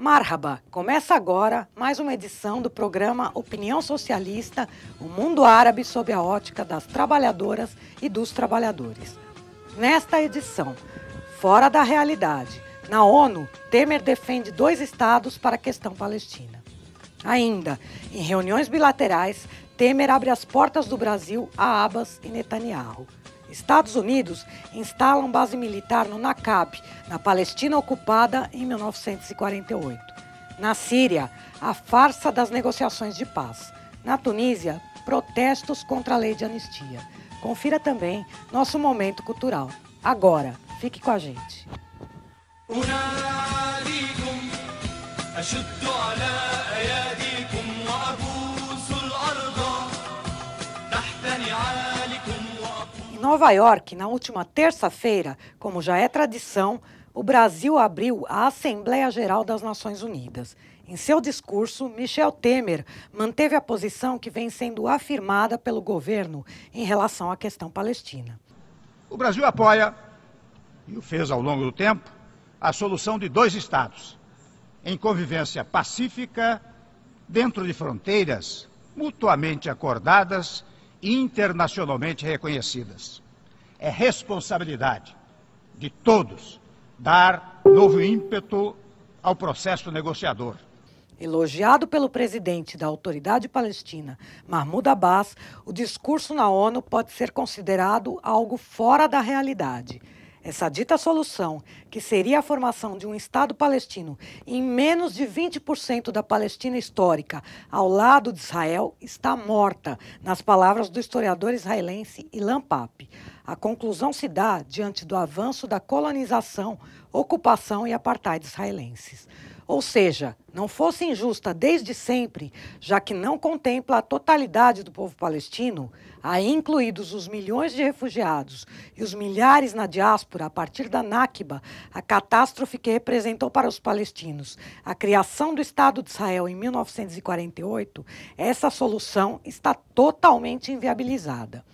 Marhaba! Começa agora mais uma edição do programa Opinião Socialista, o mundo árabe sob a ótica das trabalhadoras e dos trabalhadores. Nesta edição, fora da realidade, na ONU, Temer defende 2 estados para a questão palestina. Ainda, em reuniões bilaterais, Temer abre as portas do Brasil a Abbas e Netanyahu. Estados Unidos instalam base militar no Naqab, na Palestina ocupada em 1948. Na Síria, a farsa das negociações de paz. Na Tunísia, protestos contra a lei de anistia. Confira também nosso momento cultural. Agora, fique com a gente. Em Nova York, na última terça-feira, como já é tradição, o Brasil abriu a Assembleia Geral das Nações Unidas. Em seu discurso, Michel Temer manteve a posição que vem sendo afirmada pelo governo em relação à questão palestina. O Brasil apoia, e o fez ao longo do tempo, a solução de 2 estados, em convivência pacífica, dentro de fronteiras mutuamente acordadas e internacionalmente reconhecidas. É responsabilidade de todos dar novo ímpeto ao processo negociador. Elogiado pelo presidente da Autoridade Palestina, Mahmoud Abbas, o discurso na ONU pode ser considerado algo fora da realidade. Essa dita solução, que seria a formação de um Estado palestino em menos de 20% da Palestina histórica, ao lado de Israel, está morta, nas palavras do historiador israelense Ilan Pappé. A conclusão se dá diante do avanço da colonização, ocupação e apartheid israelenses. Ou seja, não fosse injusta desde sempre, já que não contempla a totalidade do povo palestino, aí incluídos os milhões de refugiados e os milhares na diáspora a partir da Nakba, a catástrofe que representou para os palestinos a criação do Estado de Israel em 1948, essa solução está totalmente inviabilizada.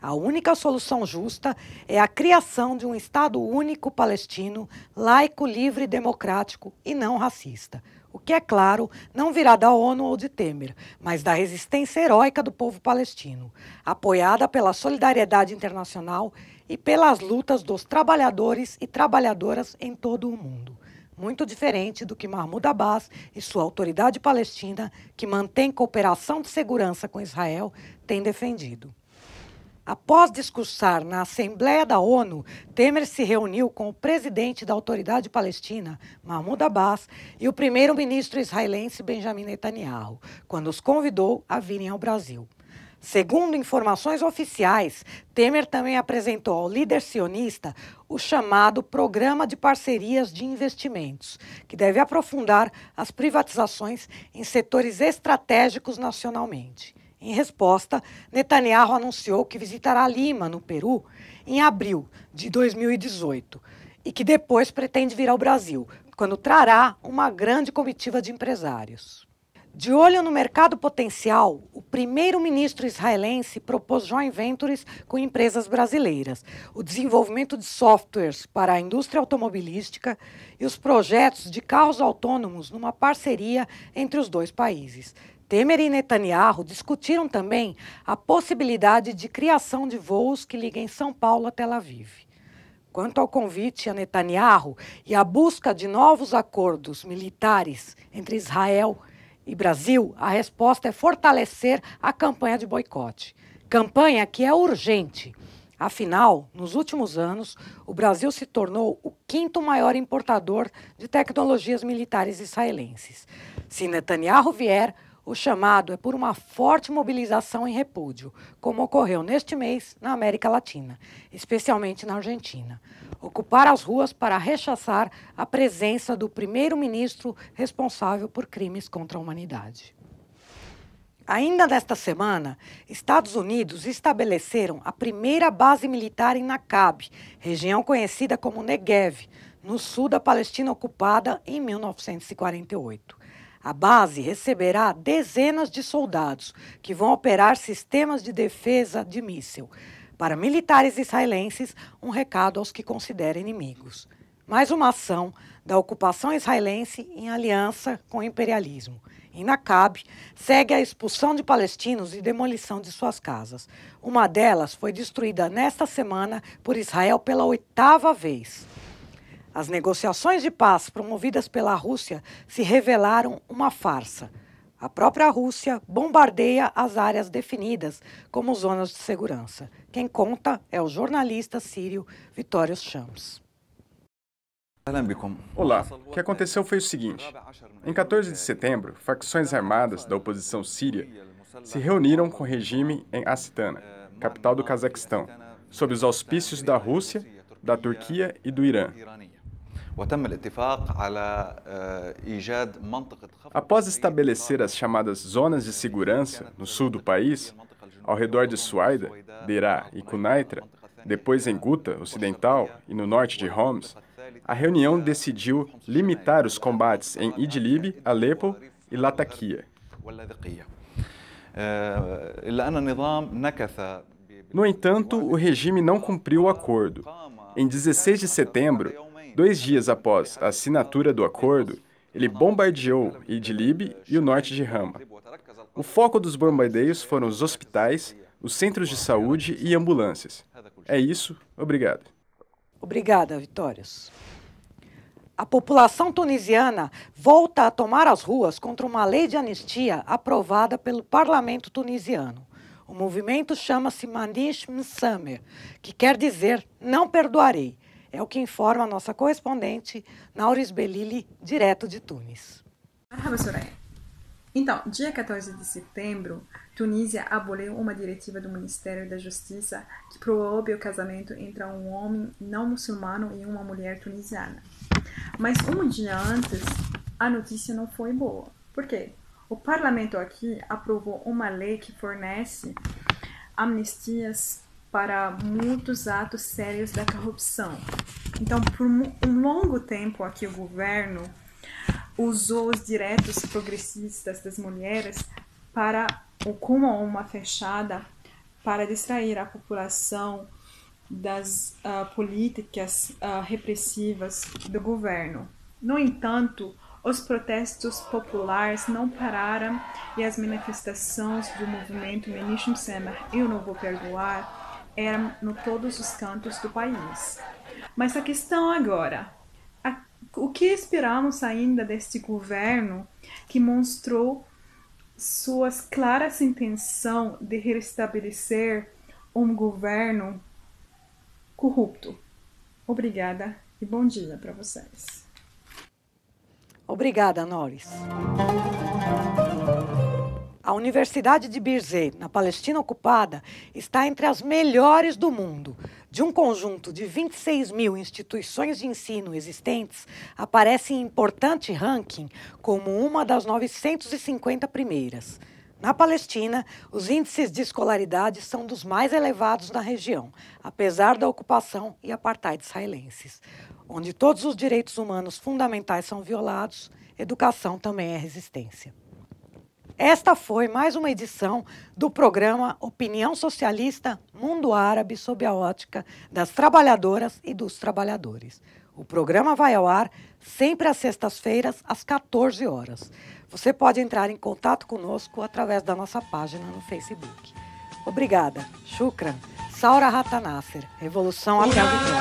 A única solução justa é a criação de um Estado único palestino, laico, livre e democrático e não racista. O que, é claro, não virá da ONU ou de Temer, mas da resistência heróica do povo palestino, apoiada pela solidariedade internacional e pelas lutas dos trabalhadores e trabalhadoras em todo o mundo. Muito diferente do que Mahmoud Abbas e sua autoridade palestina, que mantém cooperação de segurança com Israel, têm defendido. Após discursar na Assembleia da ONU, Temer se reuniu com o presidente da Autoridade Palestina, Mahmoud Abbas, e o primeiro-ministro israelense Benjamin Netanyahu, quando os convidou a virem ao Brasil. Segundo informações oficiais, Temer também apresentou ao líder sionista o chamado Programa de Parcerias de Investimentos, que deve aprofundar as privatizações em setores estratégicos nacionalmente. Em resposta, Netanyahu anunciou que visitará Lima, no Peru, em abril de 2018 e que depois pretende vir ao Brasil, quando trará uma grande comitiva de empresários. De olho no mercado potencial, o primeiro-ministro israelense propôs joint ventures com empresas brasileiras, o desenvolvimento de softwares para a indústria automobilística e os projetos de carros autônomos numa parceria entre os 2 países. Temer e Netanyahu discutiram também a possibilidade de criação de voos que liguem São Paulo a Tel Aviv. Quanto ao convite a Netanyahu e a busca de novos acordos militares entre Israel e Brasil, a resposta é fortalecer a campanha de boicote. Campanha que é urgente. Afinal, nos últimos anos, o Brasil se tornou o 5º maior importador de tecnologias militares israelenses. Se Netanyahu vier, o chamado é por uma forte mobilização em repúdio, como ocorreu neste mês na América Latina, especialmente na Argentina. Ocupar as ruas para rechaçar a presença do primeiro-ministro responsável por crimes contra a humanidade. Ainda nesta semana, Estados Unidos estabeleceram a primeira base militar em Naqab, região conhecida como Negev, no sul da Palestina ocupada em 1948. A base receberá dezenas de soldados que vão operar sistemas de defesa de míssil. Para militares israelenses, um recado aos que consideram inimigos. Mais uma ação da ocupação israelense em aliança com o imperialismo. Em Naqab, segue a expulsão de palestinos e demolição de suas casas. Uma delas foi destruída nesta semana por Israel pela 8ª vez. As negociações de paz promovidas pela Rússia se revelaram uma farsa. A própria Rússia bombardeia as áreas definidas como zonas de segurança. Quem conta é o jornalista sírio Vittorio Shams. Olá, o que aconteceu foi o seguinte. Em 14 de setembro, facções armadas da oposição síria se reuniram com o regime em Astana, capital do Cazaquistão, sob os auspícios da Rússia, da Turquia e do Irã. Após estabelecer as chamadas zonas de segurança no sul do país, ao redor de Suaida, Deraa e Quneitra, depois em Guta Ocidental e no norte de Homs, a reunião decidiu limitar os combates em Idlib, Alepo e Latakia. No entanto, o regime não cumpriu o acordo. Em 16 de setembro, 2 dias após a assinatura do acordo, ele bombardeou Idlib e o norte de Hama. O foco dos bombardeios foram os hospitais, os centros de saúde e ambulâncias. É isso, obrigado. Obrigada, Vitórios. A população tunisiana volta a tomar as ruas contra uma lei de anistia aprovada pelo parlamento tunisiano. O movimento chama-se Manish Msamer, que quer dizer não perdoarei. É o que informa a nossa correspondente, Nauris Belili, direto de Tunis. Então, dia 14 de setembro, Tunísia aboliu uma diretiva do Ministério da Justiça que proíbe o casamento entre um homem não muçulmano e uma mulher tunisiana. Mas um dia antes, a notícia não foi boa. Por quê? O parlamento aqui aprovou uma lei que fornece amnistias para muitos atos sérios da corrupção. Então, por um longo tempo aqui o governo usou os direitos progressistas das mulheres como uma fachada para distrair a população das políticas repressivas do governo. No entanto, os protestos populares não pararam e as manifestações do movimento Manish Msamer Eu Não Vou Perdoar eram em todos os cantos do país. Mas a questão agora, o que esperamos ainda deste governo que mostrou suas claras intenções de restabelecer um governo corrupto? Obrigada e bom dia para vocês. Obrigada, Norris. A Universidade de Birzeit, na Palestina ocupada, está entre as melhores do mundo. De um conjunto de 26 mil instituições de ensino existentes, aparece em importante ranking como uma das 950 primeiras. Na Palestina, os índices de escolaridade são dos mais elevados na região, apesar da ocupação e apartheid israelenses. Onde todos os direitos humanos fundamentais são violados, educação também é resistência. Esta foi mais uma edição do programa Opinião Socialista Mundo Árabe sob a ótica das trabalhadoras e dos trabalhadores. O programa vai ao ar sempre às sextas-feiras, às 14 horas. Você pode entrar em contato conosco através da nossa página no Facebook. Obrigada. Shukran. Saura Ratanasser. Revolução até a vitória.